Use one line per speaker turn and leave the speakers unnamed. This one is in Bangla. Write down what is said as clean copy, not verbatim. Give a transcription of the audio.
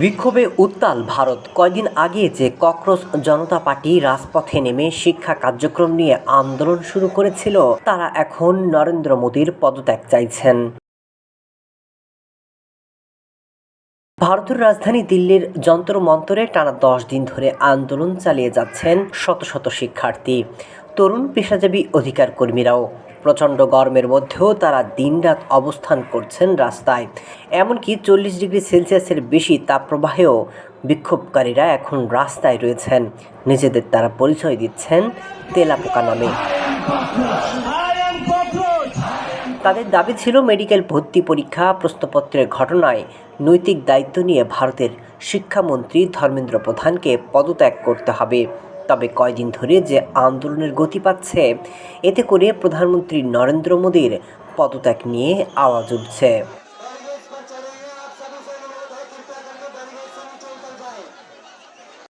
বিক্ষোভে উত্তাল ভারত। কয়দিন আগে যে ককরোচ জনতা পার্টি রাজপথে নেমে শিক্ষা কার্যক্রম নিয়ে আন্দোলন শুরু করেছিল, তারা এখন নরেন্দ্র মোদীর পদত্যাগ চাইছেন। ভারতের রাজধানী দিল্লির যন্তর মন্তরে টানা 10 দিন ধরে আন্দোলন চালিয়ে যাচ্ছেন শত শত শিক্ষার্থী, তরুণ, পেশাজীবী অধিকার কর্মীরাও। প্রচণ্ড গরমের মধ্যেও তারা দিনরাত অবস্থান করছেন রাস্তায়। এমনকি 40 ডিগ্রি সেলসিয়াসের বেশি তাপপ্রবাহেও বিক্ষোভকারীরা এখন রাস্তায় রয়েছেন। নিজেদের তারা পরিচয় দিচ্ছেন তেলাপোকা নামে। তাদের দাবি ছিল মেডিকেল ভর্তি পরীক্ষা প্রশ্নপত্রের ঘটনায় নৈতিক দায়িত্ব নিয়ে ভারতের শিক্ষামন্ত্রী ধর্মেন্দ্র প্রধানকে পদত্যাগ করতে হবে। তবে কয়দিন ধরে যে আন্দোলনের গতি পাচ্ছে, এতে করে প্রধানমন্ত্রী নরেন্দ্র মোদীর পদত্যাগ নিয়ে আওয়াজ উঠছে।